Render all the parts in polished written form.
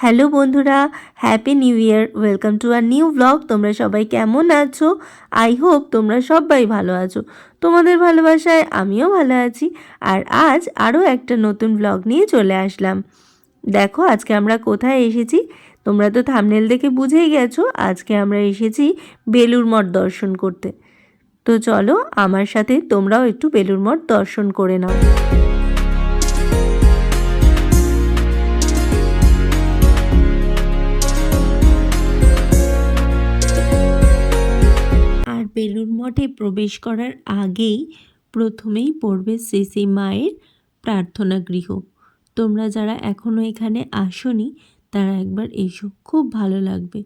Hello বন্ধুরা, happy new year. Welcome to our new blog. তোমরা সবাই কেমন আছো? আই হোপ তোমরা সবাই ভালো আছো। তোমাদের ভালোবাসায় আমিও ভালো আছি। আর আজ আরও একটা নতুন ব্লগ নিয়ে চলে আসলাম। দেখো আজকে আমরা কোথায় এসেছি। তোমরা তো থাম্বনেল দেখে বুঝেই গেছো আজকে আমরা এসেছি বেলুড় মঠ দর্শন করতে। তো চলো আমার সাথে তোমরাও একটু বেলুড় মঠ দর্শন করে নাও। আর বেলুড় মঠে প্রবেশ করার আগেই প্রথমেই পড়বে শ্রী শ্রী মায়ের প্রার্থনা গৃহ। তোমরা যারা এখনও এখানে আসোনি তারা একবার এসো, খুব ভালো লাগবে।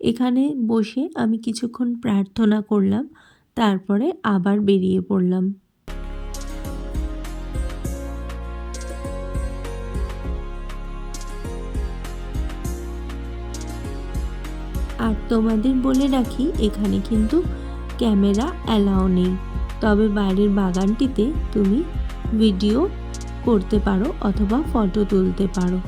এখানে বসে আমি কিছুক্ষণ প্রার্থনা করলাম, তারপরে আবার বেরিয়ে পড়লাম। আর তোমাদের বলে রাখি এখানে কিন্তু ক্যামেরা অ্যালাউ নেই, তবে বাইরের বাগানটিতে তুমি ভিডিও করতে পারো অথবা ফটো তুলতে পারো।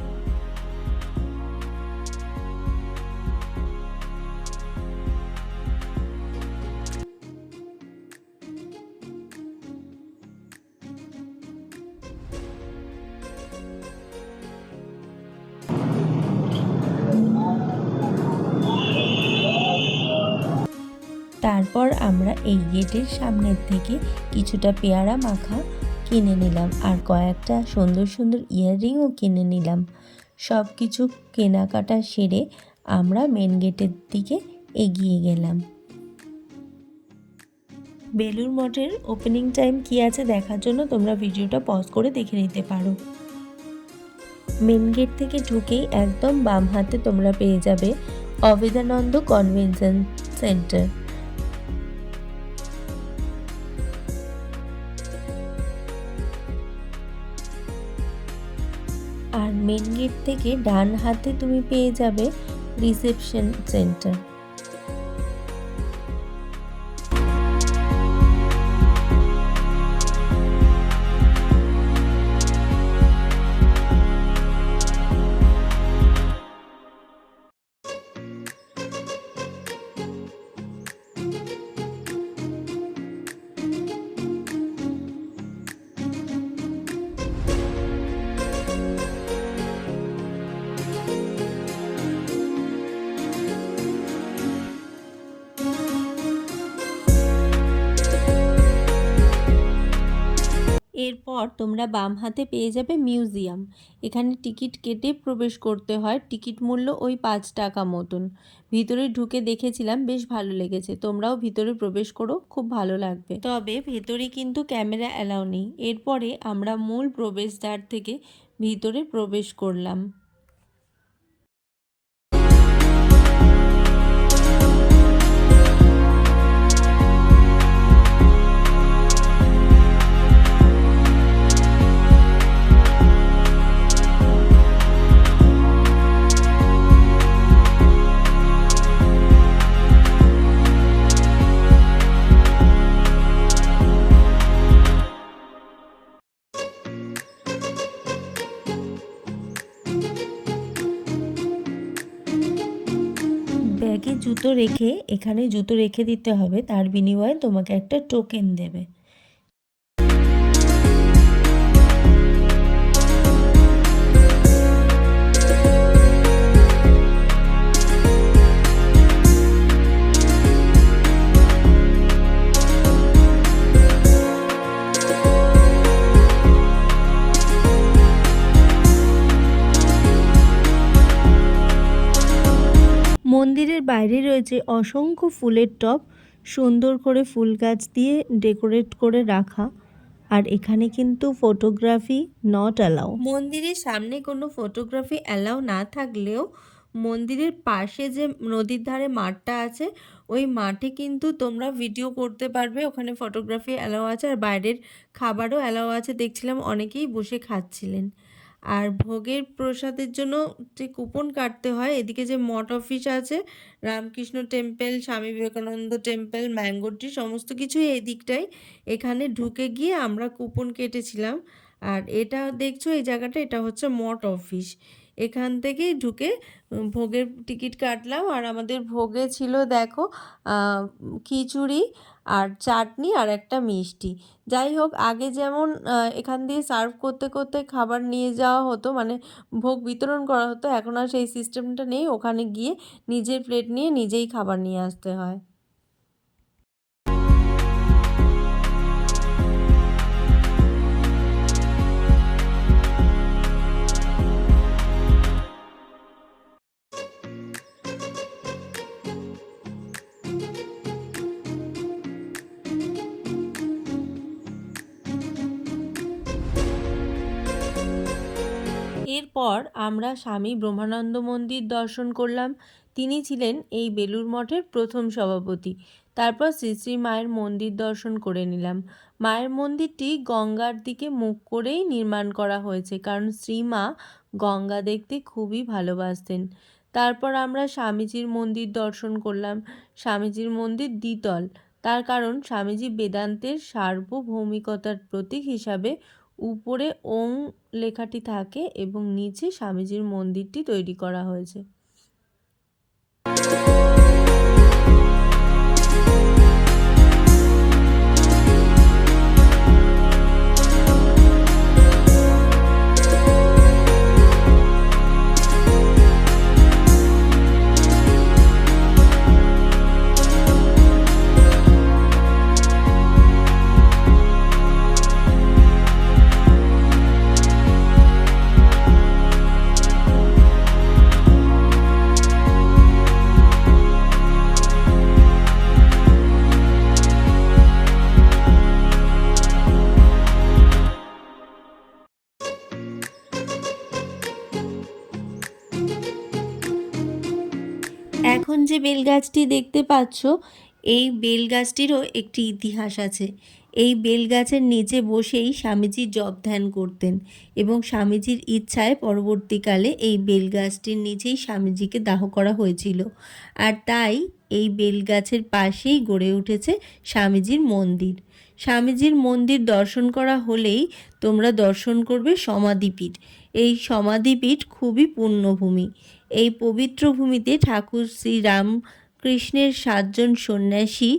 তারপর আমরা এই গেটের সামনের থেকে কিছুটা পেয়ারা মাখা কিনে নিলাম আর কয়েকটা সুন্দর সুন্দর ইয়াররিংও কিনে নিলাম। সব কিছু কেনাকাটা সেরে আমরা মেন গেটের দিকে এগিয়ে গেলাম। বেলুড় মঠের ওপেনিং টাইম কি আছে দেখার জন্য তোমরা ভিডিওটা পজ করে দেখে নিতে পারো। মেন গেট থেকে ঢুকেই একদম বাম হাতে তোমরা পেয়ে যাবে অভেদানন্দ কনভেনশন সেন্টার। আর মেন গেট থেকে ডান হাতে তুমি পেয়ে যাবে রিসেপশন সেন্টার। এরপর তোমরা বাম হাতে পেয়ে যাবে মিউজিয়াম। এখানে টিকিট কেটে প্রবেশ করতে হয়, টিকিট মূল্য ওই 5 টাকা মতন। ভিতরে ঢুকে দেখেছিলাম, বেশ ভালো লেগেছে। তোমরাও ভিতরে প্রবেশ করো, খুব ভালো লাগবে। তবে ভেতরে কিন্তু ক্যামেরা অ্যালাউ নেই। এরপরে আমরা মূল প্রবেশদ্বার থেকে ভিতরে প্রবেশ করলাম। ব্যাগে জুতো রেখে এখানে জুতো রেখে দিতে হবে, তার বিনিময়ে তোমাকে একটা টোকেন দেবে। মন্দিরের বাইরে রয়েছে অসংখ্য ফুলের টব, সুন্দর করে ফুল গাছ দিয়ে ডেকোরেট করে রাখা। আর এখানে কিন্তু ফটোগ্রাফি নট অ্যালাউ। মন্দিরের সামনে কোনো ফটোগ্রাফি অ্যালাউ না থাকলেও মন্দিরের পাশে যে নদীর ধারে মাঠটা আছে ওই মাঠে কিন্তু তোমরা ভিডিও করতে পারবে, ওখানে ফটোগ্রাফি অ্যালাউ আছে। আর বাইরের খাবারও অ্যালাউ আছে, দেখছিলাম অনেকেই বসে খাচ্ছিলেন। আর ভোগের প্রসাদের জন্য যে কুপন কাটতে হয়, এদিকে যে মঠ অফিস আছে, Ramakrishna temple, Swami Vivekananda temple, mango tree, সমস্ত কিছুই এই দিকটাই। এখানে ঢুকে গিয়ে আমরা কুপন কেটেছিলাম। আর এটা দেখছো এই জায়গাটা, এটা হচ্ছে মঠ অফিস। এখান থেকেই ঢুকে ভোগের টিকিট কাটলাম। আর আমাদের ভোগে ছিল দেখো খিচুড়ি আর চাটনি আর একটা মিষ্টি। যাই হোক, আগে যেমন এখান দিয়ে সার্ভ করতে করতে খাবার নিয়ে যাওয়া হতো, মানে ভোগ বিতরণ করা হতো, এখন আর সেই সিস্টেমটা নেই। ওখানে গিয়ে নিজের প্লেট নিয়ে নিজেই খাবার নিয়ে আসতে হয়। এরপর আমরা স্বামী ব্রহ্মানন্দ মন্দির দর্শন করলাম। তিনি ছিলেন এই বেলুড় মঠের প্রথম সভাপতি। তারপর শ্রী শ্রী মায়ের মন্দির দর্শন করে নিলাম। মায়ের মন্দিরটি গঙ্গার দিকে মুখ করেই নির্মাণ করা হয়েছে, কারণ শ্রীমা গঙ্গা দেখতে খুবই ভালোবাসতেন। তারপর আমরা স্বামীজির মন্দির দর্শন করলাম। স্বামীজির মন্দির দ্বিতল, তার কারণ স্বামীজি বেদান্তের সার্বভৌমিকতার প্রতীক হিসাবে উপরে ওং লেখাটি থাকে এবং নিচে স্বামীজির মন্দিরটি তৈরি করা হয়েছে। এখন যে বেলগাছটি দেখতে পাচ্ছ, এই বেলগাছটিরও একটি ইতিহাস আছে। এই বেলগাছের নিচে বসেই স্বামীজি জপ ধ্যান করতেন এবং স্বামীজির ইচ্ছায় পরবর্তীকালে এই বেলগাছটির নিচেই স্বামীজিকে দাহ করা হয়েছিল। আর তাই এই বেলগাছের পাশেই গড়ে উঠেছে স্বামীজির মন্দির। স্বামীজির মন্দির দর্শন করা হলেই তোমরা দর্শন করবে সমাধিপীঠ। এই সমাধিপীঠ খুবই পুণ্যভূমি। এই পবিত্র ভূমিতে ঠাকুর শ্রী রামকৃষ্ণের 7 জন সন্ন্যাসী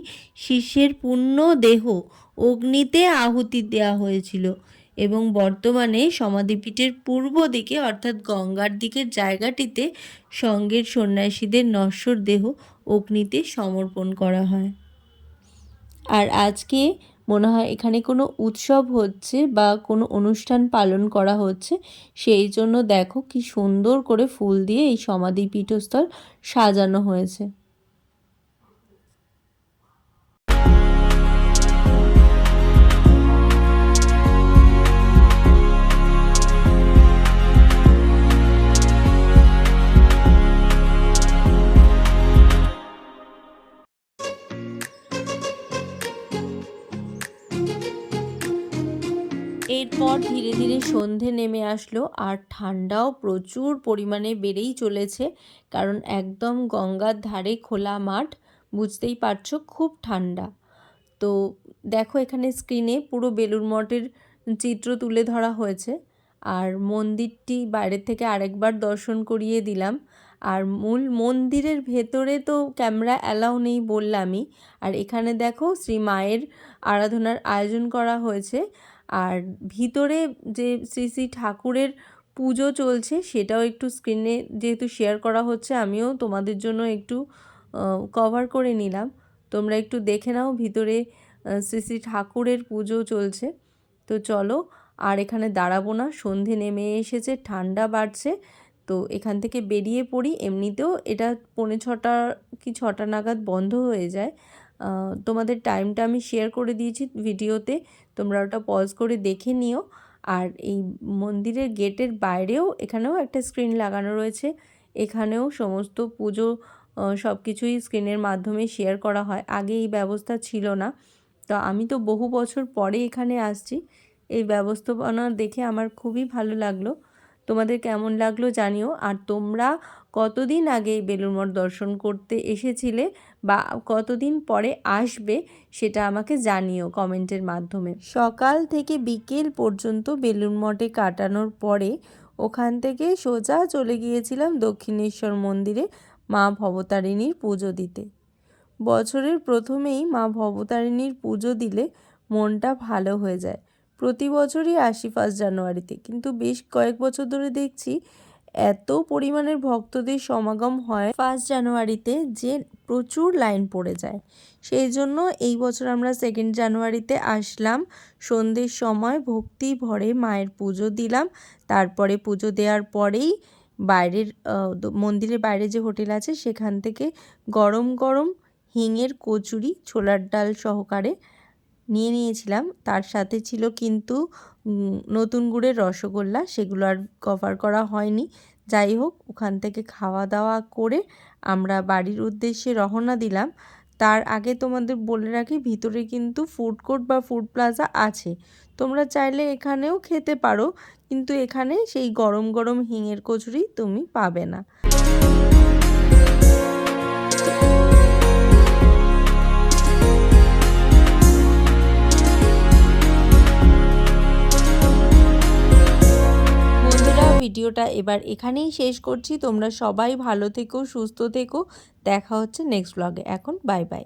শিষ্যের পুণ্য দেহ অগ্নিতে আহুতি দেওয়া হয়েছিল এবং বর্তমানে সমাধিপীঠের পূর্ব দিকে অর্থাৎ গঙ্গার দিকের জায়গাটিতে সঙ্গের সন্ন্যাসীদের নশ্বর দেহ অগ্নিতে সমর্পণ করা হয়। আর আজকে মনে হয় এখানে কোনো উৎসব হচ্ছে বা কোনো অনুষ্ঠান পালন করা হচ্ছে, সেই জন্য দেখো কি সুন্দর করে ফুল দিয়ে এই সমাধি পীঠস্থল সাজানো হয়েছে। এরপর ধীরে ধীরে সন্ধে নেমে আসলো আর ঠান্ডাও প্রচুর পরিমাণে বেড়েই চলেছে, কারণ একদম গঙ্গার ধারে খোলা মাঠ, বুঝতেই পারছো খুব ঠান্ডা। তো দেখো এখানে স্ক্রিনে পুরো বেলুড় মঠের চিত্র তুলে ধরা হয়েছে। আর মন্দিরটি বাইরের থেকে আরেকবার দর্শন করিয়ে দিলাম। আর মূল মন্দিরের ভেতরে তো ক্যামেরা অ্যালাউ নেই বললামই। আর এখানে দেখো শ্রী মায়ের আরাধনার আয়োজন করা হয়েছে। আর ভিতরে যে শ্রী শ্রী ঠাকুরের পুজো চলছে সেটাও একটু স্ক্রিনে যেহেতু শেয়ার করা হচ্ছে, আমিও তোমাদের জন্য একটু কভার করে নিলাম। তোমরা একটু দেখে নাও, ভিতরে শ্রী শ্রী ঠাকুরের পুজো চলছে। তো চলো আর এখানে দাঁড়াবো না, সন্ধে নেমে এসেছে, ঠান্ডা বাড়ছে, তো এখান থেকে বেরিয়ে পড়ি। এমনিতেও এটা 5:45 কি 6টা নাগাদ বন্ধ হয়ে যায়। তোমাদের টাইমটা আমি শেয়ার করে দিয়েছি ভিডিওতে, তোমরা ওটা পজ করে দেখে নিও। আর এই মন্দিরের গেটের বাইরেও এখানেও একটা স্ক্রিন লাগানো রয়েছে, এখানেও সমস্ত পুজো সব কিছুই স্ক্রিনের মাধ্যমে শেয়ার করা হয়। আগে এই ব্যবস্থা ছিল না, তো আমি তো বহু বছর পরে এখানে আসছি। এই ব্যবস্থাপনা দেখে আমার খুবই ভালো লাগলো। তোমাদের কেমন লাগলো জানিও। আর তোমরা কতদিন আগে এই বেলুড় মঠ দর্শন করতে এসেছিলে বা কতদিন পরে আসবে সেটা আমাকে জানিও কমেন্টের মাধ্যমে। সকাল থেকে বিকেল পর্যন্ত বেলুড় মঠে কাটানোর পরে ওখান থেকে সোজা চলে গিয়েছিলাম দক্ষিণেশ্বর মন্দিরে মা ভবতারিণীর পুজো দিতে। বছরের প্রথমেই মা ভবতারিণীর পুজো দিলে মনটা ভালো হয়ে যায়। প্রতি বছরই আসি 1 জানুয়ারিতে, কিন্তু বেশ কয়েক বছর ধরে দেখছি এত পরিমাণের ভক্তদের সমাগম হয় 1 জানুয়ারিতে যে প্রচুর লাইন পড়ে যায়। সেই জন্য এই বছর আমরা 2 জানুয়ারিতে আসলাম। সন্ধ্যের সময় ভক্তি ভরে মায়ের পুজো দিলাম। তারপরে পুজো দেওয়ার পরেই বাইরের মন্দিরের বাইরে যে হোটেল আছে সেখান থেকে গরম গরম হিঙের কচুরি ছোলার ডাল সহকারে নিয়েছিলাম। তার সাথে ছিল কিন্তু নতুন গুড়ের রসগোল্লা, সেগুলো আর কভার করা হয়নি। যাই হোক, ওখান থেকে খাওয়া দাওয়া করে আমরা বাড়ির উদ্দেশ্যে রওনা দিলাম। তার আগে তোমাদের বলে রাখি, ভিতরে কিন্তু ফুড কোর্ট বা ফুড প্লাজা আছে, তোমরা চাইলে এখানেও খেতে পারো, কিন্তু এখানে সেই গরম গরম হিঙের কচুরি তুমি পাবে না। ভিডিওটা এবার এখানেই শেষ করছি। তোমরা সবাই ভালো থেকো, সুস্থ থেকো। দেখা হচ্ছে নেক্সট ব্লগে। এখন বাই বাই।